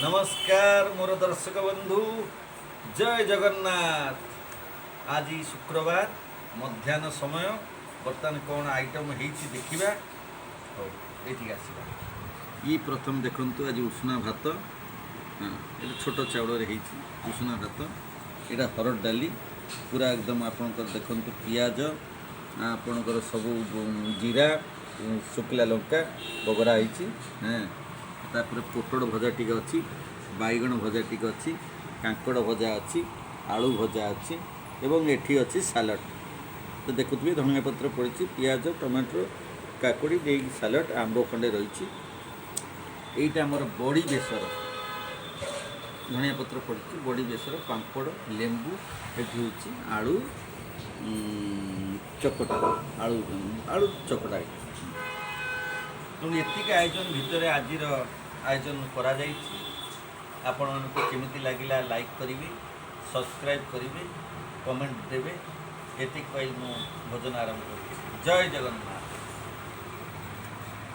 नमस्कार मोर दर्शक बंधु जय जगन्नाथ। आज शुक्रवार मध्याह्न समय बर्तमान कौन आइटम होती देखा ये आसवा ये प्रथम देखु आज उषुना भात। हाँ ये छोट चाउल उषुना भात यहाँ हरड़ डाली पूरा एकदम आपणकर देखु पियाज आपणकर सब जीरा शुक्ला लंका बगरा होती। हाँ तापर पोटल भजा टी अच्छी बैगण भजा टी अच्छी कांकड़ भजा अच्छी आलू भजा अच्छी एवं एठी अच्छी सालाड। तो देखुए धनिया पत्र पड़ी पियाज टमाटर काकुड़ी दे सालाड आंब खंडे रही यहीटा आमर बड़ी बेसर धनिया पत्र पड़ी बड़ी बेसर पांपड़ लेंबू ये आलू चकटा आलू आलू चकटा तेणु एतिक आयोजन भितर आज आयोजन करा आपण मानक केमिति लागिला लाइक करेंगे सब्सक्राइब करेंगे कमेंट देवे एतिक मु भोजन आरंभ करी। जय जगन्नाथ।